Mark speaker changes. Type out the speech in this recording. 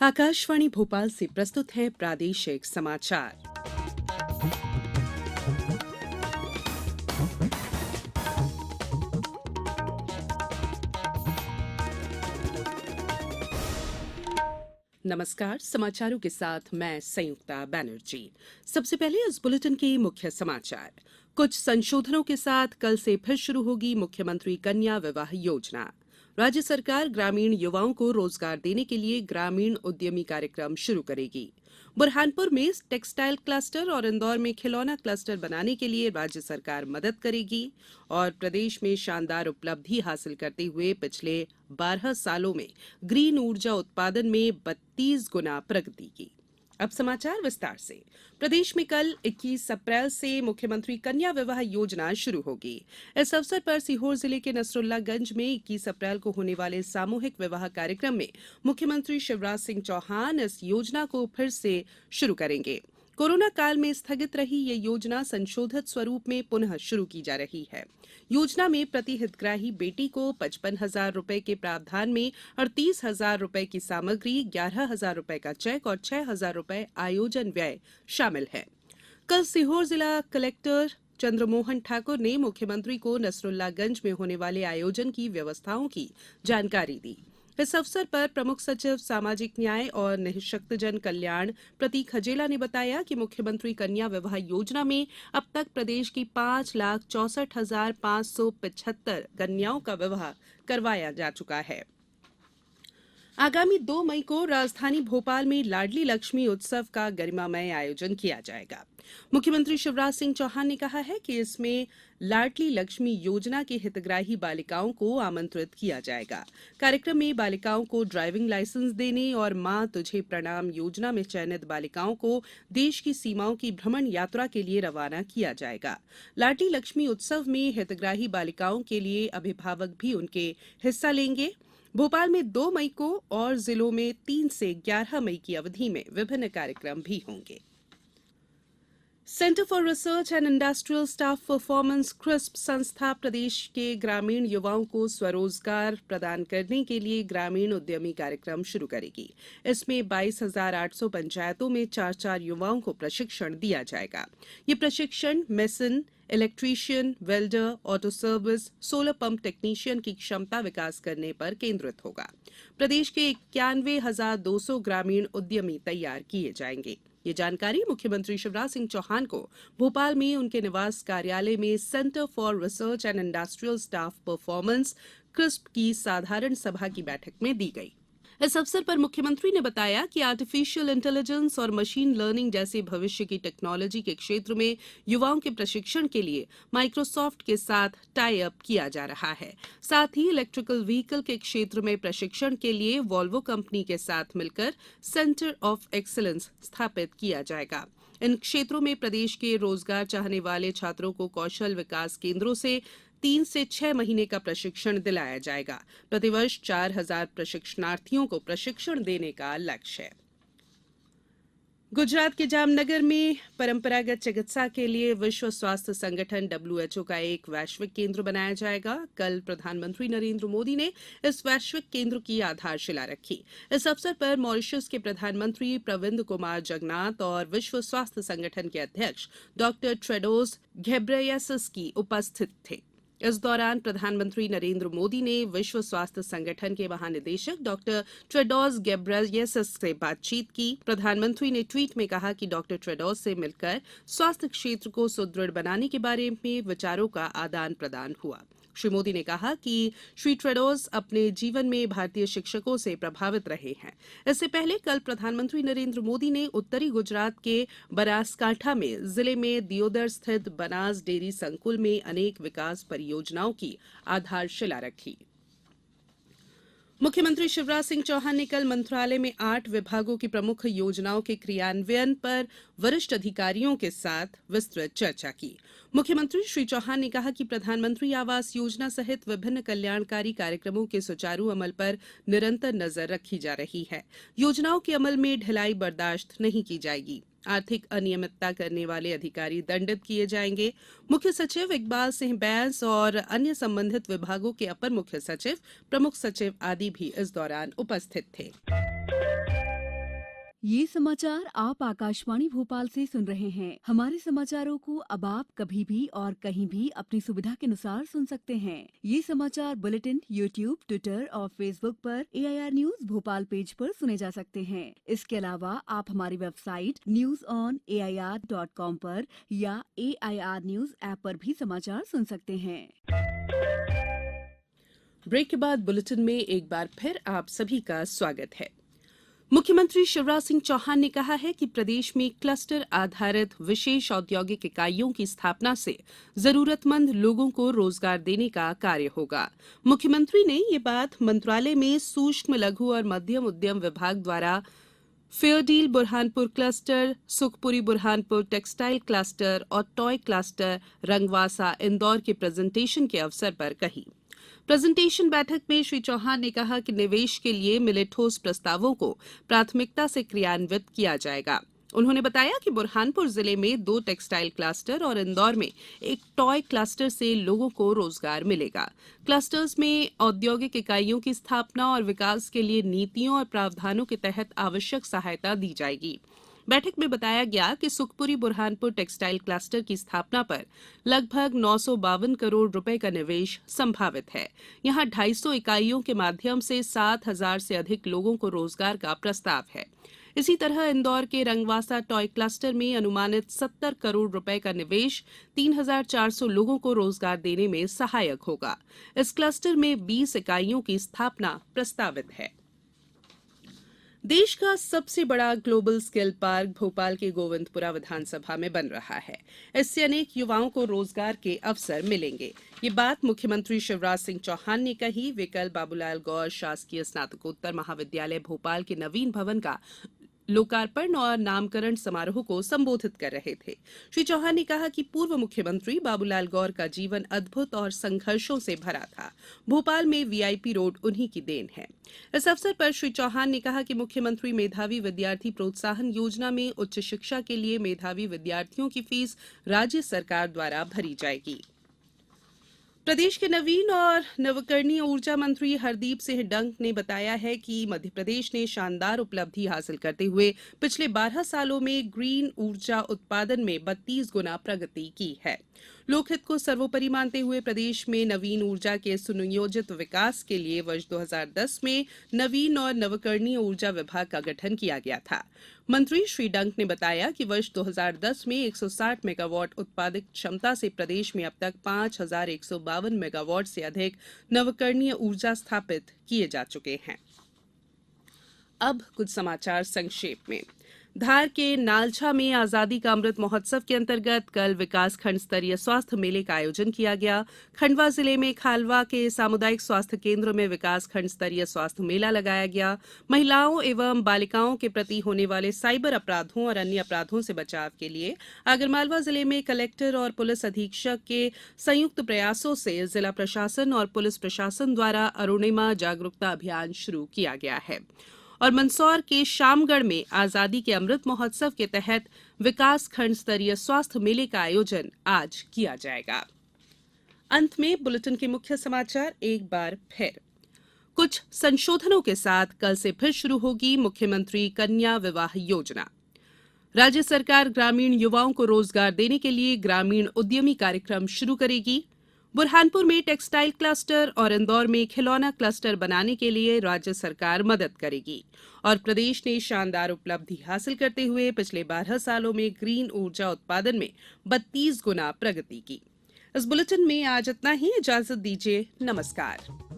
Speaker 1: आकाशवाणी भोपाल से प्रस्तुत है प्रादेशिक समाचार। नमस्कार, समाचारों के साथ मैं संयुक्ता बैनर्जी। सबसे पहले इस बुलेटिन के मुख्य समाचार। कुछ संशोधनों के साथ कल से फिर शुरू होगी मुख्यमंत्री कन्या विवाह योजना। राज्य सरकार ग्रामीण युवाओं को रोजगार देने के लिए ग्रामीण उद्यमी कार्यक्रम शुरू करेगी। बुरहानपुर में टेक्सटाइल क्लस्टर और इंदौर में खिलौना क्लस्टर बनाने के लिए राज्य सरकार मदद करेगी। और प्रदेश में शानदार उपलब्धि हासिल करते हुए पिछले 12 सालों में ग्रीन ऊर्जा उत्पादन में 32 गुना प्रगति की। अब समाचार विस्तार से। प्रदेश में कल 21 अप्रैल से मुख्यमंत्री कन्या विवाह योजना शुरू होगी। इस अवसर पर सीहोर जिले के नसरुल्लागंज में 21 अप्रैल को होने वाले सामूहिक विवाह कार्यक्रम में मुख्यमंत्री शिवराज सिंह चौहान इस योजना को फिर से शुरू करेंगे। कोरोना काल में स्थगित रही ये योजना संशोधित स्वरूप में पुनः शुरू की जा रही है। योजना में प्रति हितग्राही बेटी को 55,000 रुपए के प्रावधान में 38,000 रुपए की सामग्री, 11,000 रुपए का चेक और 6,000 रुपए आयोजन व्यय शामिल है। कल सीहोर जिला कलेक्टर चंद्रमोहन ठाकुर ने मुख्यमंत्री को नसरुल्लागंज में होने वाले आयोजन की व्यवस्थाओं की जानकारी दी। इस अवसर पर प्रमुख सचिव सामाजिक न्याय और निःशक्तजन कल्याण प्रतीक हजेला ने बताया कि मुख्यमंत्री कन्या विवाह योजना में अब तक प्रदेश की 5,64,575 कन्याओं का विवाह करवाया जा चुका है। आगामी 2 मई को राजधानी भोपाल में लाडली लक्ष्मी उत्सव का गरिमामय आयोजन किया जाएगा। मुख्यमंत्री शिवराज सिंह चौहान ने कहा है कि इसमें लाडली लक्ष्मी योजना के हितग्राही बालिकाओं को आमंत्रित किया जाएगा। कार्यक्रम में बालिकाओं को ड्राइविंग लाइसेंस देने और मां तुझे प्रणाम योजना में चयनित बालिकाओं को देश की सीमाओं की भ्रमण यात्रा के लिए रवाना किया जाएगा। लाडली लक्ष्मी उत्सव में हितग्राही बालिकाओं के लिए अभिभावक भी उनके हिस्सा लेंगे। भोपाल में 2 मई को और जिलों में 3 से 11 मई की अवधि में विभिन्न कार्यक्रम भी होंगे। Centre for research and industrial staff performance crisp संस्था प्रदेश के ग्रामीण युवाओं को स्वरोजगार प्रदान करने के लिए ग्रामीण उद्यमी कार्यक्रम शुरू करेगी। इसमें 22,800 पंचायतों में 4-4 युवाओं को प्रशिक्षण दिया जाएगा। ये प्रशिक्षण mason, electrician, welder, auto service, solar pump technician की क्षमता विकास करने पर केंद्रित होगा। प्रदेश के 91,200 ग्रामीण उद्यमी तैयार किए जाएंगे। ये जानकारी मुख्यमंत्री शिवराज सिंह चौहान को भोपाल में उनके निवास कार्यालय में centre for research and industrial staff performance crisp की साधारण सभा की बैठक में दी गई। इस अवसर पर मुख्यमंत्री ने बताया कि आर्टिफिशियल इंटेलिजेंस और मशीन लर्निंग जैसे भविष्य की टेक्नोलॉजी के क्षेत्र में युवाओं के प्रशिक्षण के लिए माइक्रोसॉफ्ट के साथ टाई अप किया जा रहा है। साथ ही इलेक्ट्रिकल व्हीकल के क्षेत्र में प्रशिक्षण के लिए वॉल्वो कंपनी के साथ मिलकर सेंटर ऑफ एक्सीलेंस स्थापित किया जाएगा। इन क्षेत्रों में प्रदेश के रोजगार चाहने वाले छात्रों को कौशल विकास केंद्रों से 3 से 6 महीने का प्रशिक्षण दिलाया जाएगा। प्रतिवर्ष 4,000 प्रशिक्षणार्थियों को प्रशिक्षण देने का लक्ष्य है। गुजरात के जामनगर में परंपरागत चिकित्सा के लिए विश्व स्वास्थ्य संगठन WHO का एक वैश्विक केंद्र बनाया जाएगा। कल प्रधानमंत्री नरेंद्र मोदी ने इस वैश्विक केंद्र की आधारशिला रखी। इस अवसर पर मॉरिशस के प्रधानमंत्री प्रविंद कुमार जगन्नाथ और विश्व स्वास्थ्य संगठन के अध्यक्ष डॉक्टर टेड्रोस घेब्रेयेसस की उपस्थित थे। इस दौरान प्रधानमंत्री नरेंद्र मोदी ने विश्व स्वास्थ्य संगठन के महानिदेशक डॉक्टर टेड्रोस घेब्रेयेसस से बातचीत की। प्रधानमंत्री ने ट्वीट में कहा कि डॉक्टर टेड्रोस से मिलकर स्वास्थ्य क्षेत्र को सुदृढ़ बनाने के बारे में विचारों का आदान प्रदान हुआ। श्री मोदी ने कहा कि श्री टेड्रोस अपने जीवन में भारतीय शिक्षकों से प्रभावित रहे हैं। इससे पहले कल प्रधानमंत्री नरेंद्र मोदी ने उत्तरी गुजरात के बनासकांठा में जिले में दियोदर स्थित बनास डेयरी संकुल में अनेक विकास परियोजनाओं की आधारशिला रखी। मुख्यमंत्री शिवराज सिंह चौहान ने कल मंत्रालय में 8 विभागों की प्रमुख योजनाओं के क्रियान्वयन पर वरिष्ठ अधिकारियों के साथ विस्तृत चर्चा की। मुख्यमंत्री श्री चौहान ने कहा कि प्रधानमंत्री आवास योजना सहित विभिन्न कल्याणकारी कार्यक्रमों के सुचारू अमल पर निरंतर नजर रखी जा रही है। योजनाओं के अमल में ढिलाई बर्दाश्त नहीं की जाएगी। आर्थिक अनियमितता करने वाले अधिकारी दंडित किए जाएंगे। मुख्य सचिव इकबाल सिंह बैंस और अन्य संबंधित विभागों के अपर मुख्य सचिव, प्रमुख सचिव आदि भी इस दौरान उपस्थित थे।
Speaker 2: ये समाचार आप आकाशवाणी भोपाल से सुन रहे हैं। हमारे समाचारों को अब आप कभी भी और कहीं भी अपनी सुविधा के अनुसार सुन सकते हैं। ये समाचार बुलेटिन यूट्यूब, ट्विटर और फेसबुक पर AIR न्यूज भोपाल पेज पर सुने जा सकते हैं। इसके अलावा आप हमारी वेबसाइट newsonair.com पर या AIR न्यूज ऐप पर भी समाचार सुन सकते हैं।
Speaker 1: ब्रेक के बाद बुलेटिन में एक बार फिर आप सभी का स्वागत है। मुख्यमंत्री शिवराज सिंह चौहान ने कहा है कि प्रदेश में क्लस्टर आधारित विशेष औद्योगिक इकाइयों की स्थापना से जरूरतमंद लोगों को रोजगार देने का कार्य होगा। मुख्यमंत्री ने ये बात मंत्रालय में सूक्ष्म, लघु और मध्यम उद्यम विभाग द्वारा fair deal Burhanpur cluster, Sukhpuri Burhanpur textile cluster और टॉय क्लस्टर रंगवासा इंदौर के प्रेजेंटेशन के अवसर पर कही। प्रेजेंटेशन बैठक में श्री चौहान ने कहा कि निवेश के लिए मिले ठोस प्रस्तावों को प्राथमिकता से क्रियान्वित किया जाएगा। उन्होंने बताया कि बुरहानपुर जिले में 2 टेक्सटाइल क्लस्टर और इंदौर में एक टॉय क्लस्टर से लोगों को रोजगार मिलेगा। क्लस्टर्स में औद्योगिक इकाइयों की स्थापना और विकास के लिए नीतियों और प्रावधानों के तहत आवश्यक सहायता दी जाएगी। बैठक में बताया गया कि सुखपुरी बुरहानपुर टेक्सटाइल क्लस्टर की स्थापना पर लगभग 952 करोड़ रुपए का निवेश संभावित है। यहां 250 इकाइयों के माध्यम से 7,000 से अधिक लोगों को रोजगार का प्रस्ताव है। इसी तरह इंदौर के रंगवासा टॉय क्लस्टर में अनुमानित 70 करोड़ रुपए का निवेश 3,400 लोगों को रोजगार देने में सहायक होगा। इस क्लस्टर में 20 इकाइयों की स्थापना प्रस्तावित है। देश का सबसे बड़ा ग्लोबल स्किल पार्क भोपाल के गोविंदपुरा विधानसभा में बन रहा है। इससे अनेक युवाओं को रोजगार के अवसर मिलेंगे। ये बात मुख्यमंत्री शिवराज सिंह चौहान ने कही। वे कल बाबूलाल गौर शासकीय स्नातकोत्तर महाविद्यालय भोपाल के नवीन भवन का लोकार्पण और नामकरण समारोह को संबोधित कर रहे थे। श्री चौहान ने कहा कि पूर्व मुख्यमंत्री बाबूलाल गौर का जीवन अद्भुत और संघर्षों से भरा था। भोपाल में VIP रोड उन्हीं की देन है। इस अवसर पर श्री चौहान ने कहा कि मुख्यमंत्री मेधावी विद्यार्थी प्रोत्साहन योजना में उच्च शिक्षा के लिए मेधावी विद्यार्थियों की फीस राज्य सरकार द्वारा भरी जाएगी। प्रदेश के नवीन और नवकरणीय ऊर्जा मंत्री हरदीप सिंह डंग ने बताया है कि मध्य प्रदेश ने शानदार उपलब्धि हासिल करते हुए पिछले 12 सालों में ग्रीन ऊर्जा उत्पादन में 32 गुना प्रगति की है। लोकहित को सर्वोपरि मानते हुए प्रदेश में नवीन ऊर्जा के सुनियोजित विकास के लिए वर्ष 2010 में नवीन और नवकरणीय ऊर्जा विभाग का गठन किया गया था। मंत्री श्री डंग ने बताया कि वर्ष 2010 में 160 मेगावाट उत्पादित क्षमता से प्रदेश में अब तक 5,152 मेगावाट से अधिक नवकरणीय ऊर्जा स्थापित किए जा चुके हैं। अब कुछ समाचार संक्षेप में। धार के नालछा में आजादी का अमृत महोत्सव के अंतर्गत कल विकास खंड स्तरीय स्वास्थ्य मेले का आयोजन किया गया। खंडवा जिले में खालवा के सामुदायिक स्वास्थ्य केंद्र में विकास खंड स्तरीय स्वास्थ्य मेला लगाया गया। महिलाओं एवं बालिकाओं के प्रति होने वाले साइबर अपराधों और अन्य अपराधों से बचाव के लिए आगरमालवा जिले में कलेक्टर और पुलिस अधीक्षक के संयुक्त प्रयासों से जिला प्रशासन और पुलिस प्रशासन द्वारा अरुणिमा जागरूकता अभियान शुरू किया गया है। और मंदसौर के शामगढ़ में आजादी के अमृत महोत्सव के तहत विकास खंड स्तरीय स्वास्थ्य मेले का आयोजन आज किया जाएगा। अंत में बुलेटिन के मुख्य समाचार एक बार फिर। कुछ संशोधनों के साथ कल से फिर शुरू होगी मुख्यमंत्री कन्या विवाह योजना। राज्य सरकार ग्रामीण युवाओं को रोजगार देने के लिए ग्रामीण उद्यमी कार्यक्रम शुरू करेगी। बुरहानपुर में टेक्सटाइल क्लस्टर और इंदौर में खिलौना क्लस्टर बनाने के लिए राज्य सरकार मदद करेगी। और प्रदेश ने शानदार उपलब्धि हासिल करते हुए पिछले 12 सालों में ग्रीन ऊर्जा उत्पादन में 32 गुना प्रगति की। इस बुलेटिन में आज इतना ही। इजाजत दीजिए। नमस्कार।